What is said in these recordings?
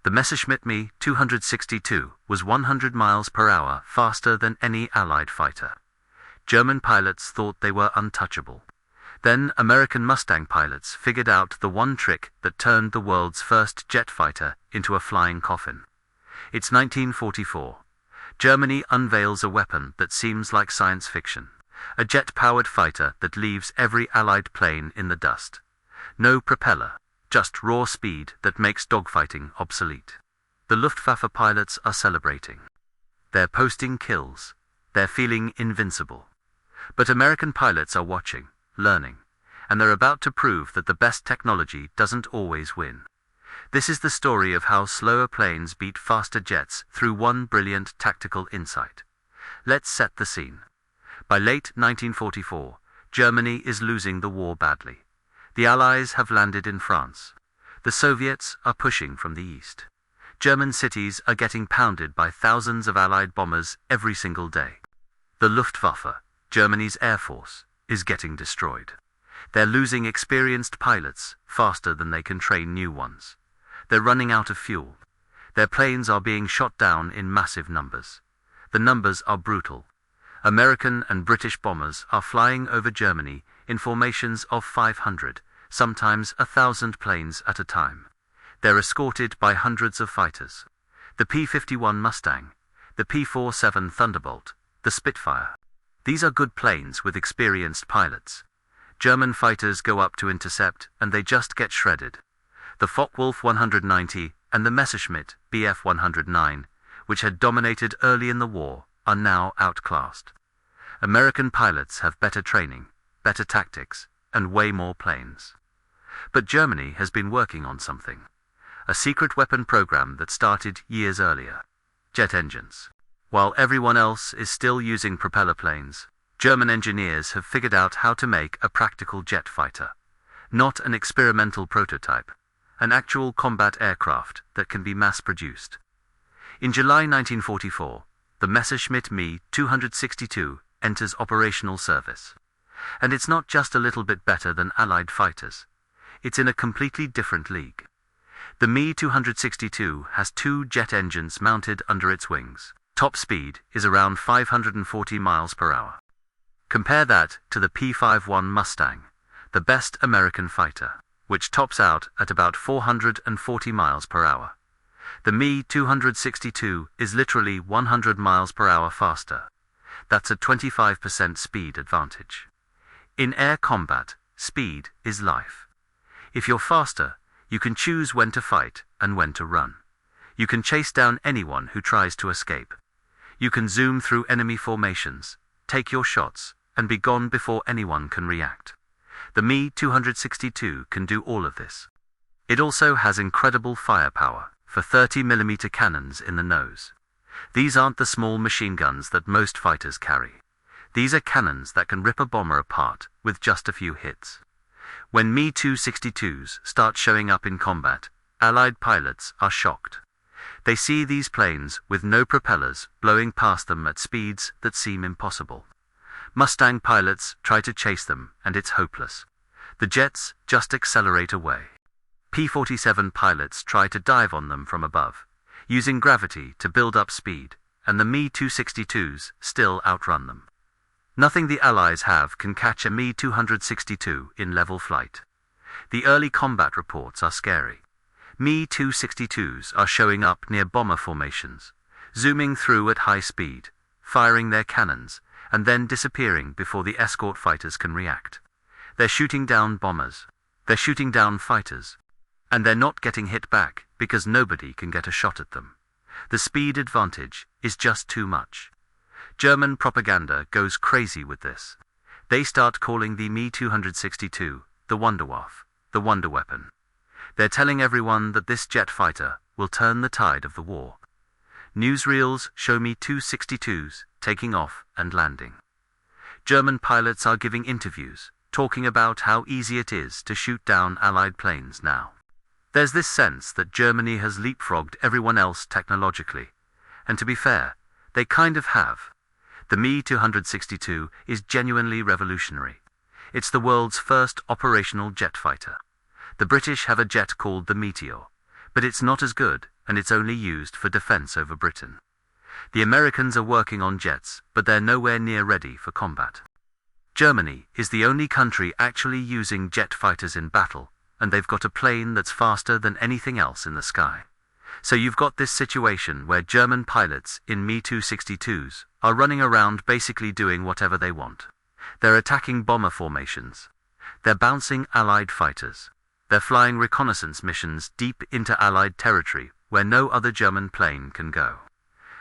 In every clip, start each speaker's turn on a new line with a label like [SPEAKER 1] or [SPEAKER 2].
[SPEAKER 1] The Messerschmitt Me 262 was 100 miles per hour faster than any Allied fighter. German pilots thought they were untouchable. Then American Mustang pilots figured out the one trick that turned the world's first jet fighter into a flying coffin. It's 1944. Germany unveils a weapon that seems like science fiction. A jet-powered fighter that leaves every Allied plane in the dust. No propeller, just raw speed that makes dogfighting obsolete. The Luftwaffe pilots are celebrating. They're posting kills. They're feeling invincible. But American pilots are watching, learning, and they're about to prove that the best technology doesn't always win. This is the story of how slower planes beat faster jets through one brilliant tactical insight. Let's set the scene. By late 1944, Germany is losing the war badly. The Allies have landed in France. The Soviets are pushing from the east. German cities are getting pounded by thousands of Allied bombers every single day. The Luftwaffe, Germany's air force, is getting destroyed. They're losing experienced pilots faster than they can train new ones. They're running out of fuel. Their planes are being shot down in massive numbers. The numbers are brutal. American and British bombers are flying over Germany in formations of 500, sometimes 1,000 planes at a time. They're escorted by hundreds of fighters. The P-51 Mustang, the P-47 Thunderbolt, the Spitfire. These are good planes with experienced pilots. German fighters go up to intercept and they just get shredded. The Focke-Wulf 190 and the Messerschmitt Bf 109, which had dominated early in the war, are now outclassed. American pilots have better training, better tactics, and way more planes. But Germany has been working on something. A secret weapon program that started years earlier. Jet engines. While everyone else is still using propeller planes, German engineers have figured out how to make a practical jet fighter. Not an experimental prototype, an actual combat aircraft that can be mass-produced. In July 1944, the Messerschmitt Me 262 enters operational service. And it's not just a little bit better than Allied fighters. It's in a completely different league. The Me 262 has 2 jet engines mounted under its wings. Top speed is around 540 miles per hour. Compare that to the P-51 Mustang, the best American fighter, which tops out at about 440 miles per hour. The Me 262 is literally 100 miles per hour faster. That's a 25% speed advantage. In air combat, speed is life. If you're faster, you can choose when to fight and when to run. You can chase down anyone who tries to escape. You can zoom through enemy formations, take your shots, and be gone before anyone can react. The Me 262 can do all of this. It also has incredible firepower for 30mm cannons in the nose. These aren't the small machine guns that most fighters carry. These are cannons that can rip a bomber apart with just a few hits. When Me 262s start showing up in combat, Allied pilots are shocked. They see these planes with no propellers blowing past them at speeds that seem impossible. Mustang pilots try to chase them, and it's hopeless. The jets just accelerate away. P-47 pilots try to dive on them from above, using gravity to build up speed, and the Me 262s still outrun them. Nothing the Allies have can catch a Me 262 in level flight. The early combat reports are scary. Me 262s are showing up near bomber formations, zooming through at high speed, firing their cannons, and then disappearing before the escort fighters can react. They're shooting down bombers. They're shooting down fighters. And they're not getting hit back because nobody can get a shot at them. The speed advantage is just too much. German propaganda goes crazy with this. They start calling the Me 262 the Wunderwaffe, the wonder weapon. They're telling everyone that this jet fighter will turn the tide of the war. Newsreels show Me 262s taking off and landing. German pilots are giving interviews, talking about how easy it is to shoot down Allied planes now. There's this sense that Germany has leapfrogged everyone else technologically, and to be fair, they kind of have. The Me 262 is genuinely revolutionary. It's the world's first operational jet fighter. The British have a jet called the Meteor, but it's not as good and it's only used for defense over Britain. The Americans are working on jets, but they're nowhere near ready for combat. Germany is the only country actually using jet fighters in battle, and they've got a plane that's faster than anything else in the sky. So you've got this situation where German pilots in Me-262s are running around basically doing whatever they want. They're attacking bomber formations. They're bouncing Allied fighters. They're flying reconnaissance missions deep into Allied territory where no other German plane can go.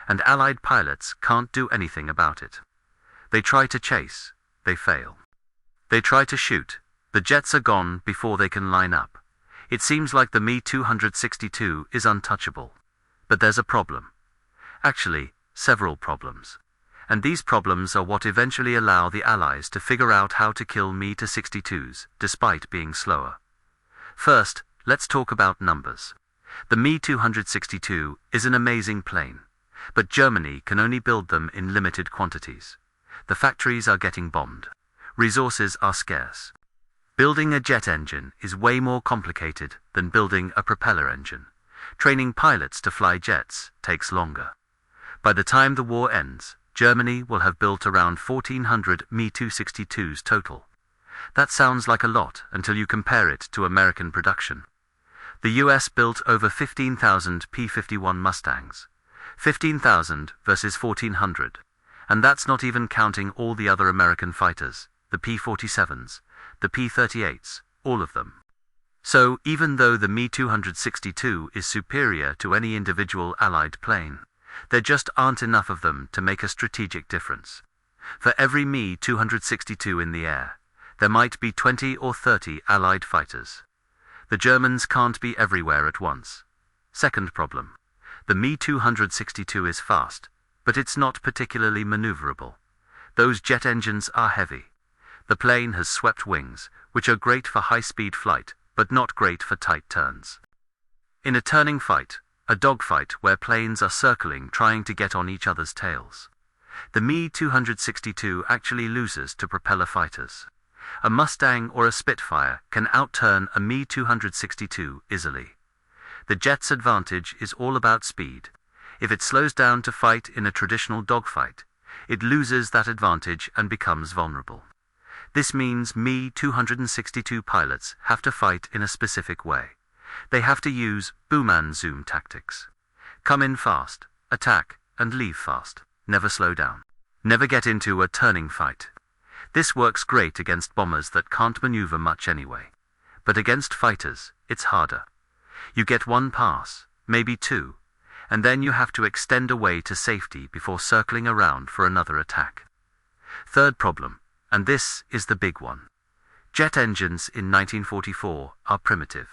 [SPEAKER 1] And Allied pilots can't do anything about it. They try to chase. They fail. They try to shoot. The jets are gone before they can line up. It seems like the Me-262 is untouchable. But there's a problem. Actually, several problems. And these problems are what eventually allow the Allies to figure out how to kill Me-262s, despite being slower. First, let's talk about numbers. The Me-262 is an amazing plane, but Germany can only build them in limited quantities. The factories are getting bombed. Resources are scarce. Building a jet engine is way more complicated than building a propeller engine. Training pilots to fly jets takes longer. By the time the war ends, Germany will have built around 1,400 Me-262s total. That sounds like a lot until you compare it to American production. The US built over 15,000 P-51 Mustangs. 15,000 versus 1,400. And that's not even counting all the other American fighters, the P-47s, the P-38s, all of them. So, even though the Me-262 is superior to any individual Allied plane, there just aren't enough of them to make a strategic difference. For every Me-262 in the air, there might be 20 or 30 Allied fighters. The Germans can't be everywhere at once. Second problem. The Me-262 is fast, but it's not particularly maneuverable. Those jet engines are heavy. The plane has swept wings, which are great for high-speed flight, but not great for tight turns. In a turning fight, a dogfight where planes are circling trying to get on each other's tails, the Me-262 actually loses to propeller fighters. A Mustang or a Spitfire can outturn a Me-262 easily. The jet's advantage is all about speed. If it slows down to fight in a traditional dogfight, it loses that advantage and becomes vulnerable. This means Me-262 pilots have to fight in a specific way. They have to use boom and zoom tactics. Come in fast, attack, and leave fast. Never slow down. Never get into a turning fight. This works great against bombers that can't maneuver much anyway. But against fighters, it's harder. You get one pass, maybe two, and then you have to extend away to safety before circling around for another attack. Third problem, and this is the big one. Jet engines in 1944 are primitive.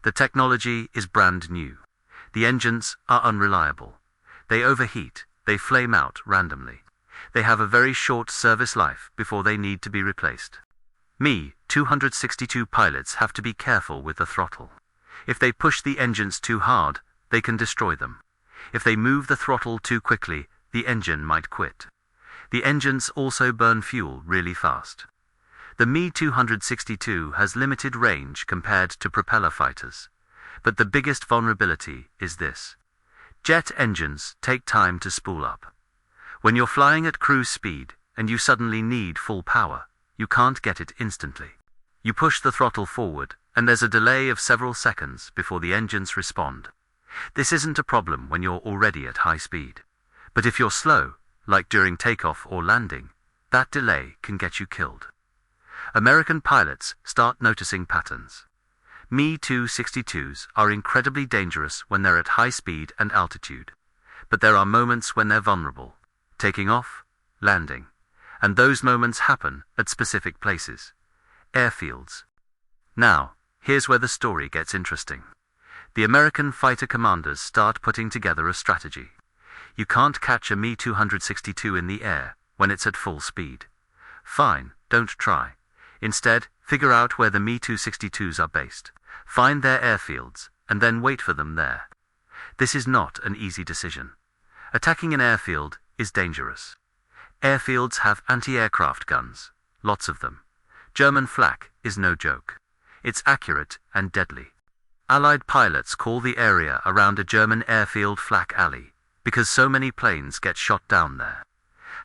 [SPEAKER 1] The technology is brand new. The engines are unreliable. They overheat, they flame out randomly. They have a very short service life before they need to be replaced. Me-262 pilots have to be careful with the throttle. If they push the engines too hard, they can destroy them. If they move the throttle too quickly, the engine might quit. The engines also burn fuel really fast. The Me-262 has limited range compared to propeller fighters. But the biggest vulnerability is this. Jet engines take time to spool up. When you're flying at cruise speed and you suddenly need full power, you can't get it instantly. You push the throttle forward, and there's a delay of several seconds before the engines respond. This isn't a problem when you're already at high speed. But if you're slow, like during takeoff or landing, that delay can get you killed. American pilots start noticing patterns. Me-262s are incredibly dangerous when they're at high speed and altitude. But there are moments when they're vulnerable. Taking off, landing. And those moments happen at specific places. Airfields. Now, here's where the story gets interesting. The American fighter commanders start putting together a strategy. You can't catch a Me-262 in the air when it's at full speed. Fine, don't try. Instead, figure out where the Me-262s are based. Find their airfields, and then wait for them there. This is not an easy decision. Attacking an airfield is dangerous. Airfields have anti-aircraft guns, lots of them. German flak is no joke. It's accurate and deadly. Allied pilots call the area around a German airfield flak alley, because so many planes get shot down there.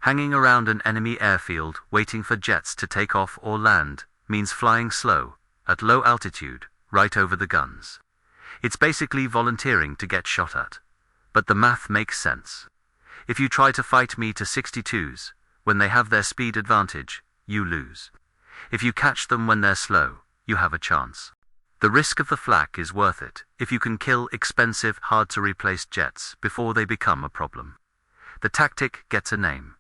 [SPEAKER 1] Hanging around an enemy airfield waiting for jets to take off or land means flying slow, at low altitude, right over the guns. It's basically volunteering to get shot at. But the math makes sense. If you try to fight Me-62s, when they have their speed advantage, you lose. If you catch them when they're slow, you have a chance. The risk of the flak is worth it if you can kill expensive, hard-to-replace jets before they become a problem. The tactic gets a name: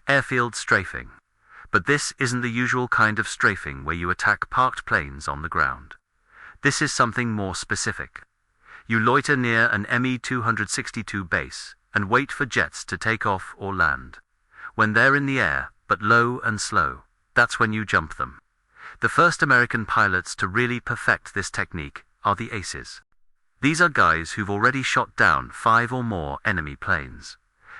[SPEAKER 1] airfield strafing. But this isn't the usual kind of strafing where you attack parked planes on the ground. This is something more specific. You loiter near an Me-262 base and wait for jets to take off or land. When they're in the air, but low and slow, that's when you jump them. The first American pilots to really perfect this technique are the aces. These are guys who've already shot down 5 or more enemy planes.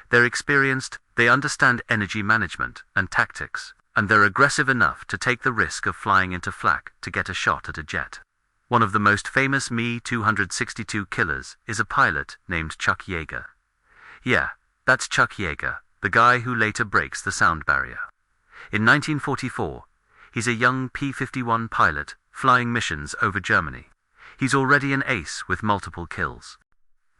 [SPEAKER 1] They're experienced, they understand energy management and tactics, and they're aggressive enough to take the risk of flying into flak to get a shot at a jet. One of the most famous Me-262 killers is a pilot named Chuck Yeager. Yeah, that's Chuck Yeager, the guy who later breaks the sound barrier. In 1944, he's a young P-51 pilot flying missions over Germany. He's already an ace with multiple kills.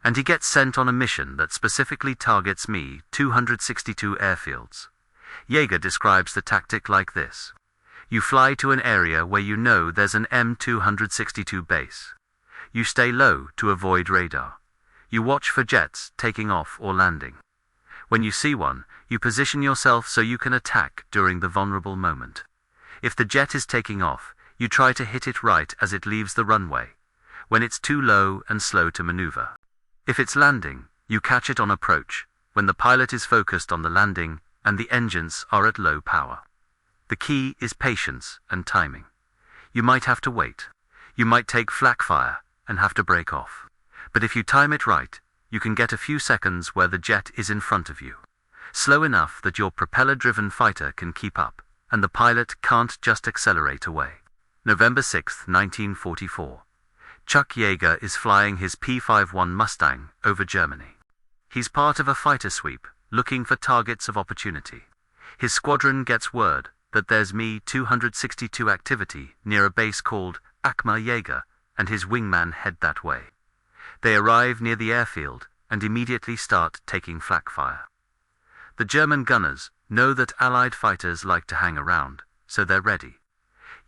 [SPEAKER 1] And he gets sent on a mission that specifically targets Me-262 airfields. Yeager describes the tactic like this. You fly to an area where you know there's an Me-262 base. You stay low to avoid radar. You watch for jets taking off or landing. When you see one, you position yourself so you can attack during the vulnerable moment. If the jet is taking off, you try to hit it right as it leaves the runway, when it's too low and slow to maneuver. If it's landing, you catch it on approach, when the pilot is focused on the landing and the engines are at low power. The key is patience and timing. You might have to wait. You might take flak fire and have to break off. But if you time it right, you can get a few seconds where the jet is in front of you, slow enough that your propeller-driven fighter can keep up, and the pilot can't just accelerate away. November 6, 1944. Chuck Yeager is flying his P-51 Mustang over Germany. He's part of a fighter sweep, looking for targets of opportunity. His squadron gets word that there's Me-262 activity near a base called Acma Yeager, and his wingman head that way. They arrive near the airfield and immediately start taking flak fire. The German gunners know that Allied fighters like to hang around, so they're ready.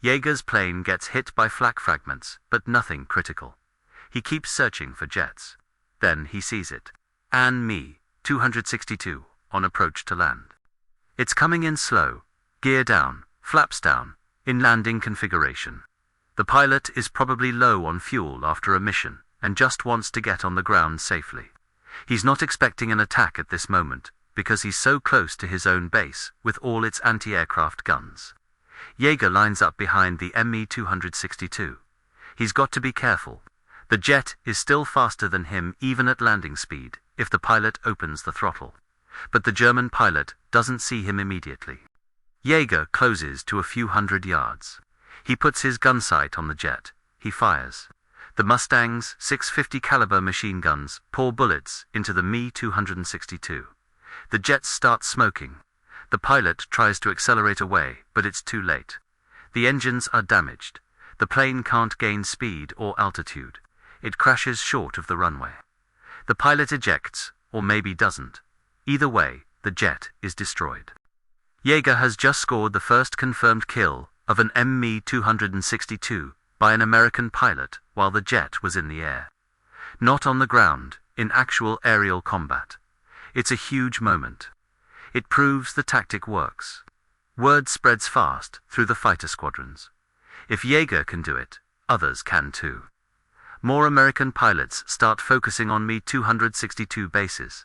[SPEAKER 1] Yeager's plane gets hit by flak fragments, but nothing critical. He keeps searching for jets. Then he sees it. Me-262 on approach to land. It's coming in slow, gear down, flaps down, in landing configuration. The pilot is probably low on fuel after a mission and just wants to get on the ground safely. He's not expecting an attack at this moment because he's so close to his own base with all its anti-aircraft guns. Yeager lines up behind the Me-262. He's got to be careful. The jet is still faster than him even at landing speed if the pilot opens the throttle. But the German pilot doesn't see him immediately. Yeager closes to a few hundred yards. He puts his gun sight on the jet. He fires. The Mustang's .650 caliber machine guns pour bullets into the Me-262. The jet starts smoking. The pilot tries to accelerate away, but it's too late. The engines are damaged. The plane can't gain speed or altitude. It crashes short of the runway. The pilot ejects, or maybe doesn't. Either way, the jet is destroyed. Yeager has just scored the first confirmed kill of an Me-262 by an American pilot while the jet was in the air. Not on the ground, in actual aerial combat. It's a huge moment. It proves the tactic works. Word spreads fast through the fighter squadrons. If Yeager can do it, others can too. More American pilots start focusing on Me-262 bases.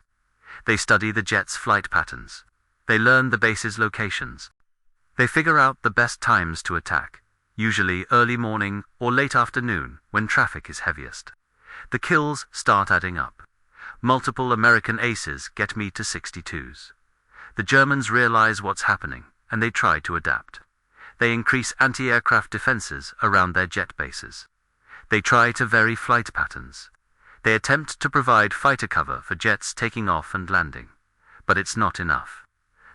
[SPEAKER 1] They study the jet's flight patterns. They learn the base's locations. They figure out the best times to attack, usually early morning or late afternoon when traffic is heaviest. The kills start adding up. Multiple American aces get Me-62s. The Germans realize what's happening, and they try to adapt. They increase anti-aircraft defenses around their jet bases. They try to vary flight patterns. They attempt to provide fighter cover for jets taking off and landing. But it's not enough.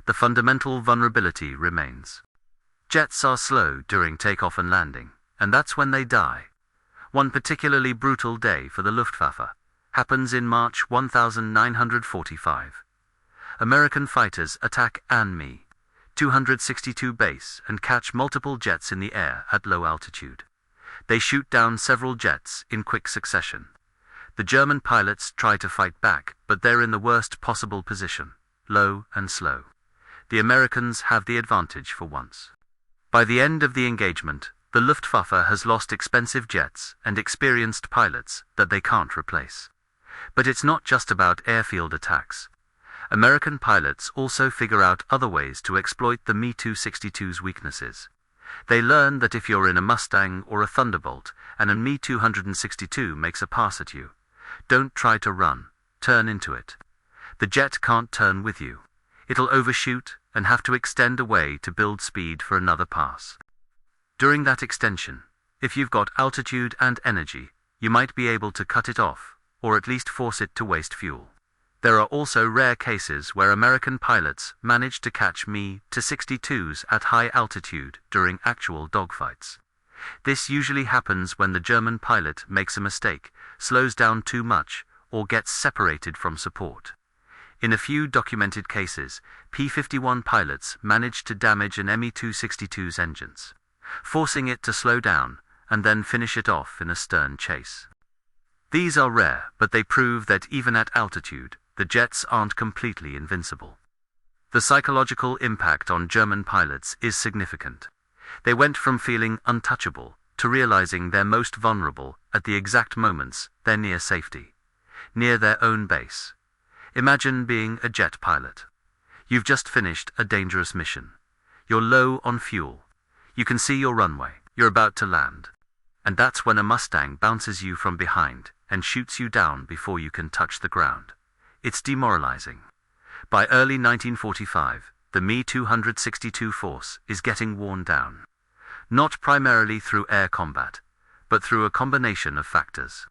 [SPEAKER 1] The fundamental vulnerability remains. Jets are slow during takeoff and landing, and that's when they die. One particularly brutal day for the Luftwaffe happens in March 1945. American fighters attack Me 262 base and catch multiple jets in the air at low altitude. They shoot down several jets in quick succession. The German pilots try to fight back, but they're in the worst possible position, low and slow. The Americans have the advantage for once. By the end of the engagement, the Luftwaffe has lost expensive jets and experienced pilots that they can't replace. But it's not just about airfield attacks. American pilots also figure out other ways to exploit the Me-262's weaknesses. They learn that if you're in a Mustang or a Thunderbolt and a Me-262 makes a pass at you, don't try to run, turn into it. The jet can't turn with you. It'll overshoot and have to extend away to build speed for another pass. During that extension, if you've got altitude and energy, you might be able to cut it off, or at least force it to waste fuel. There are also rare cases where American pilots manage to catch Me-262s at high altitude during actual dogfights. This usually happens when the German pilot makes a mistake, slows down too much, or gets separated from support. In a few documented cases, P-51 pilots managed to damage an Me-262's engines, forcing it to slow down and then finish it off in a stern chase. These are rare, but they prove that even at altitude, the jets aren't completely invincible. The psychological impact on German pilots is significant. They went from feeling untouchable to realizing they're most vulnerable at the exact moments they're near safety, near their own base. Imagine being a jet pilot. You've just finished a dangerous mission. You're low on fuel. You can see your runway. You're about to land. And that's when a Mustang bounces you from behind and shoots you down before you can touch the ground. It's demoralizing. By early 1945, the Me-262 force is getting worn down. Not primarily through air combat, but through a combination of factors.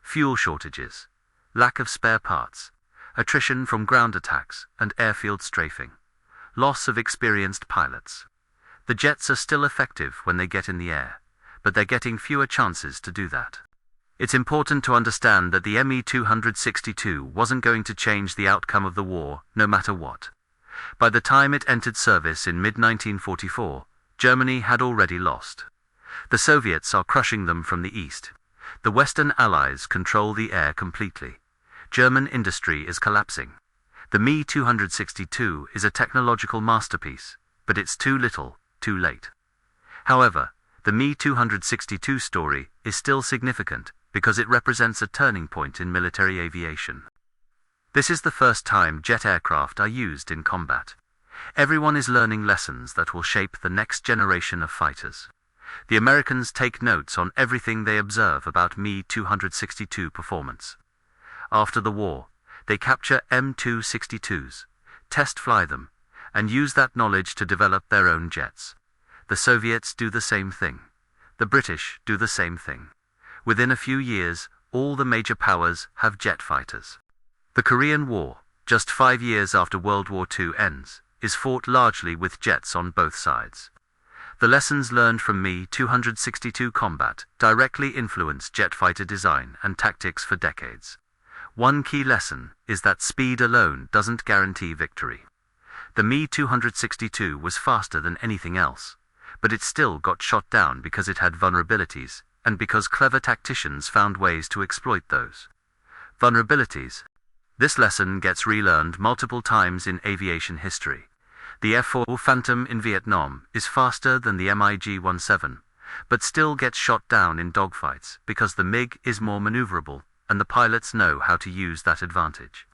[SPEAKER 1] Fuel shortages, lack of spare parts, attrition from ground attacks and airfield strafing, loss of experienced pilots. The jets are still effective when they get in the air, but they're getting fewer chances to do that. It's important to understand that the Me-262 wasn't going to change the outcome of the war, no matter what. By the time it entered service in mid-1944, Germany had already lost. The Soviets are crushing them from the east. The Western Allies control the air completely. German industry is collapsing. The Me-262 is a technological masterpiece, but it's too little, too late. However, the Me-262 story is still significant because it represents a turning point in military aviation. This is the first time jet aircraft are used in combat. Everyone is learning lessons that will shape the next generation of fighters. The Americans take notes on everything they observe about Me-262 performance. After the war, they capture M262s, test fly them, and use that knowledge to develop their own jets. The Soviets do the same thing. The British do the same thing. Within a few years, all the major powers have jet fighters. The Korean War, just 5 years after World War II ends, is fought largely with jets on both sides. The lessons learned from Me-262 combat directly influence jet fighter design and tactics for decades. One key lesson is that speed alone doesn't guarantee victory. The Me-262 was faster than anything else, but it still got shot down because it had vulnerabilities, and because clever tacticians found ways to exploit those vulnerabilities. This lesson gets relearned multiple times in aviation history. The F-4 Phantom in Vietnam is faster than the MiG-17, but still gets shot down in dogfights because the MiG is more maneuverable, and the pilots know how to use that advantage.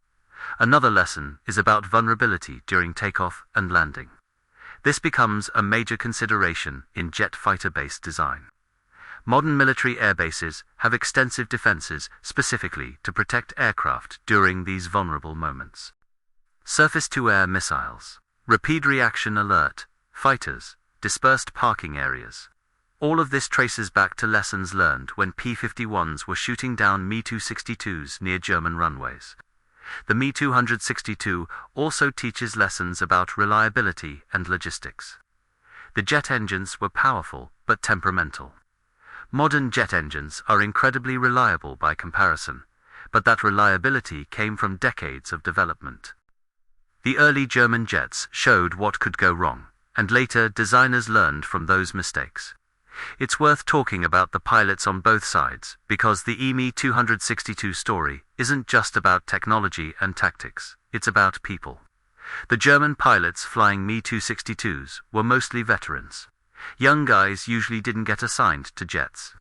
[SPEAKER 1] Another lesson is about vulnerability during takeoff and landing. This becomes a major consideration in jet fighter-based design. Modern military airbases have extensive defenses specifically to protect aircraft during these vulnerable moments. Surface-to-air missiles, rapid reaction alert, fighters, dispersed parking areas. All of this traces back to lessons learned when P-51s were shooting down Me-262s near German runways. The Me-262 also teaches lessons about reliability and logistics. The jet engines were powerful but temperamental. Modern jet engines are incredibly reliable by comparison, but that reliability came from decades of development. The early German jets showed what could go wrong, and later designers learned from those mistakes. It's worth talking about the pilots on both sides, because the Me-262 story isn't just about technology and tactics, it's about people. The German pilots flying Me-262s were mostly veterans. Young guys usually didn't get assigned to jets.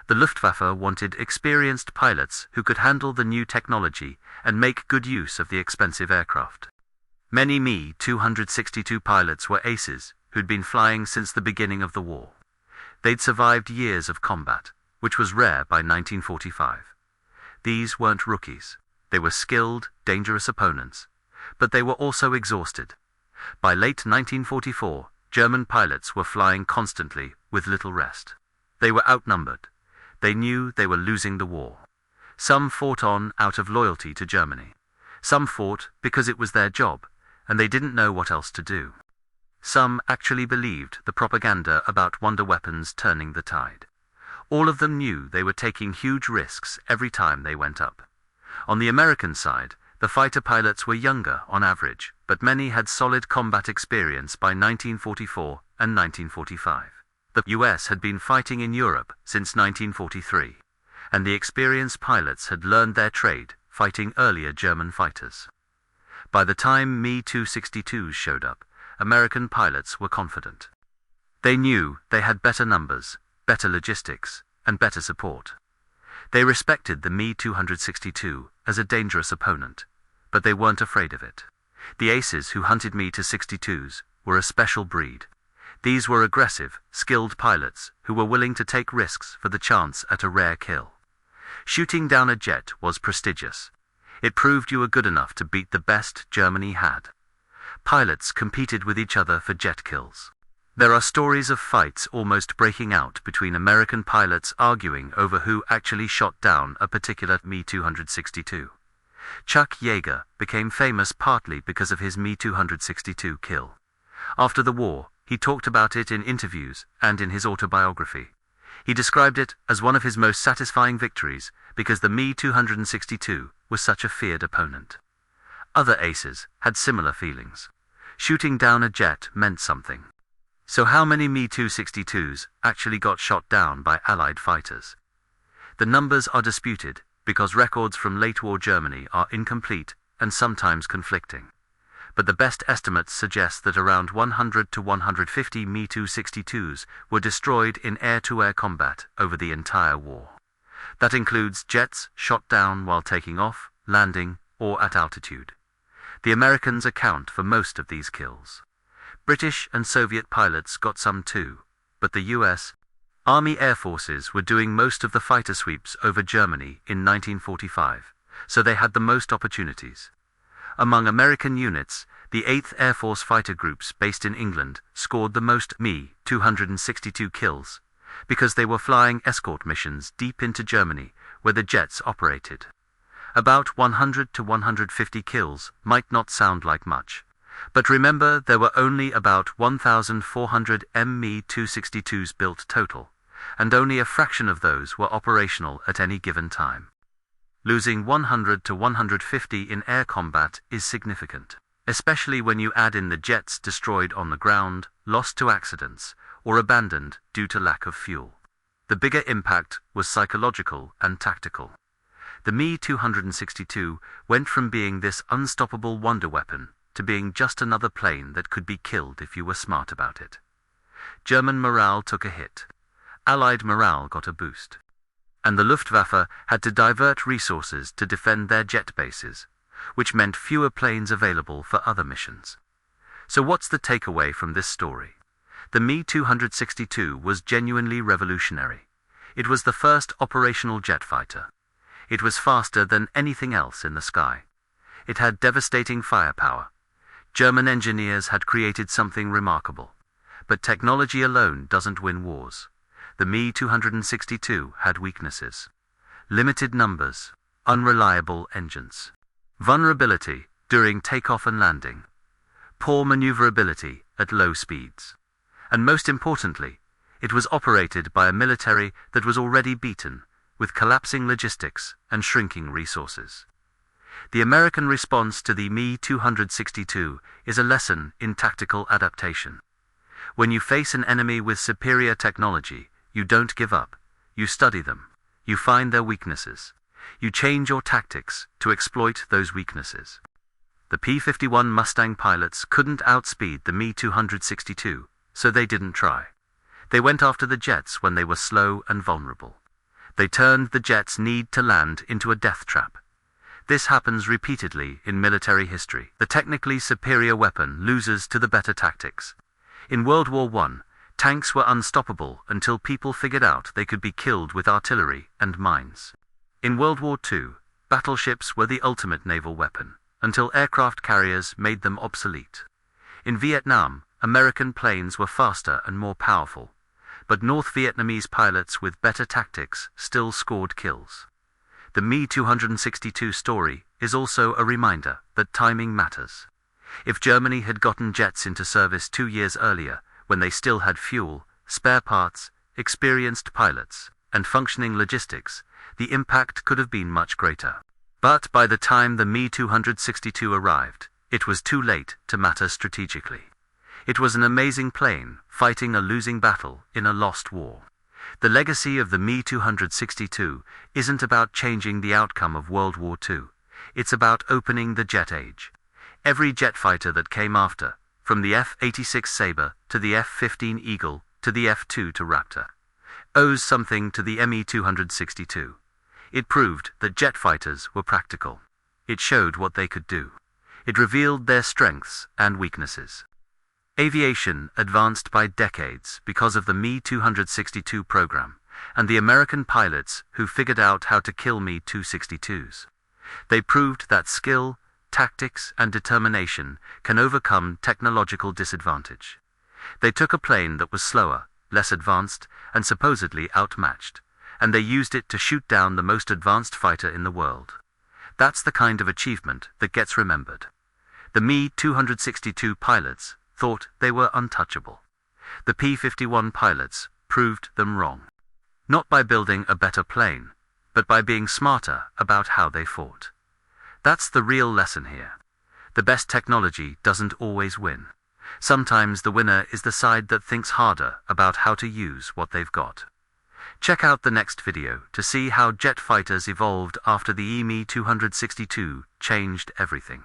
[SPEAKER 1] The Luftwaffe wanted experienced pilots who could handle the new technology and make good use of the expensive aircraft. Many Me-262 pilots were aces who'd been flying since the beginning of the war. They'd survived years of combat, which was rare by 1945. These weren't rookies. They were skilled, dangerous opponents, but they were also exhausted. By late 1944, German pilots were flying constantly with little rest. They were outnumbered. They knew they were losing the war. Some fought on out of loyalty to Germany. Some fought because it was their job, and they didn't know what else to do. Some actually believed the propaganda about wonder weapons turning the tide. All of them knew they were taking huge risks every time they went up. On the American side, the fighter pilots were younger on average, but many had solid combat experience by 1944 and 1945. The US had been fighting in Europe since 1943, and the experienced pilots had learned their trade fighting earlier German fighters. By the time Me-262s showed up, American pilots were confident. They knew they had better numbers, better logistics, and better support. They respected the Me-262 as a dangerous opponent, but they weren't afraid of it. The aces who hunted Me-262s were a special breed. These were aggressive, skilled pilots who were willing to take risks for the chance at a rare kill. Shooting down a jet was prestigious. It proved you were good enough to beat the best Germany had. Pilots competed with each other for jet kills. There are stories of fights almost breaking out between American pilots arguing over who actually shot down a particular Me-262. Chuck Yeager became famous partly because of his Me-262 kill. After the war, he talked about it in interviews and in his autobiography. He described it as one of his most satisfying victories because the Me-262 was such a feared opponent. Other aces had similar feelings. Shooting down a jet meant something. So how many Me-262s actually got shot down by Allied fighters? The numbers are disputed because records from late-war Germany are incomplete and sometimes conflicting. But the best estimates suggest that around 100 to 150 Me-262s were destroyed in air-to-air combat over the entire war. That includes jets shot down while taking off, landing, or at altitude. The Americans account for most of these kills. British and Soviet pilots got some too, but the US Army Air Forces were doing most of the fighter sweeps over Germany in 1945, so they had the most opportunities. Among American units, the 8th Air Force fighter groups based in England scored the most Me-262 kills, because they were flying escort missions deep into Germany, where the jets operated. About 100 to 150 kills might not sound like much, but remember there were only about 1,400 Me-262s built total, and only a fraction of those were operational at any given time. Losing 100 to 150 in air combat is significant, especially when you add in the jets destroyed on the ground, lost to accidents, or abandoned due to lack of fuel. The bigger impact was psychological and tactical. The Me-262 went from being this unstoppable wonder weapon to being just another plane that could be killed if you were smart about it. German morale took a hit. Allied morale got a boost. And the Luftwaffe had to divert resources to defend their jet bases, which meant fewer planes available for other missions. So what's the takeaway from this story? The Me-262 was genuinely revolutionary. It was the first operational jet fighter. It was faster than anything else in the sky. It had devastating firepower. German engineers had created something remarkable. But technology alone doesn't win wars. the Me-262 had weaknesses. Limited numbers, unreliable engines, vulnerability during takeoff and landing, poor maneuverability at low speeds, and most importantly, it was operated by a military that was already beaten, with collapsing logistics and shrinking resources. The American response to the Me-262 is a lesson in tactical adaptation. When you face an enemy with superior technology, you don't give up. You study them. You find their weaknesses. You change your tactics to exploit those weaknesses. The P-51 Mustang pilots couldn't outspeed the Me-262, so they didn't try. They went after the jets when they were slow and vulnerable. They turned the jet's need to land into a death trap. This happens repeatedly in military history. The technically superior weapon loses to the better tactics. In World War I, tanks were unstoppable until people figured out they could be killed with artillery and mines. In World War II, battleships were the ultimate naval weapon, until aircraft carriers made them obsolete. In Vietnam, American planes were faster and more powerful, but North Vietnamese pilots with better tactics still scored kills. The Me-262 story is also a reminder that timing matters. If Germany had gotten jets into service 2 years earlier, when they still had fuel, spare parts, experienced pilots, and functioning logistics, the impact could have been much greater. But by the time the Me-262 arrived, it was too late to matter strategically. It was an amazing plane, fighting a losing battle in a lost war. The legacy of the Me-262 isn't about changing the outcome of World War II. It's about opening the jet age. Every jet fighter that came after, from the F-86 Sabre to the F-15 Eagle to the F-2 to Raptor, owes something to the Me-262. It proved that jet fighters were practical. It showed what they could do. It revealed their strengths and weaknesses. Aviation advanced by decades because of the Me-262 program, and the American pilots who figured out how to kill Me-262s. They proved that skill, tactics, and determination can overcome technological disadvantage. They took a plane that was slower, less advanced, and supposedly outmatched, and they used it to shoot down the most advanced fighter in the world. That's the kind of achievement that gets remembered. The Me-262 pilots thought they were untouchable. The P-51 pilots proved them wrong. Not by building a better plane, but by being smarter about how they fought. That's the real lesson here. The best technology doesn't always win. Sometimes the winner is the side that thinks harder about how to use what they've got. Check out the next video to see how jet fighters evolved after the Me-262 changed everything.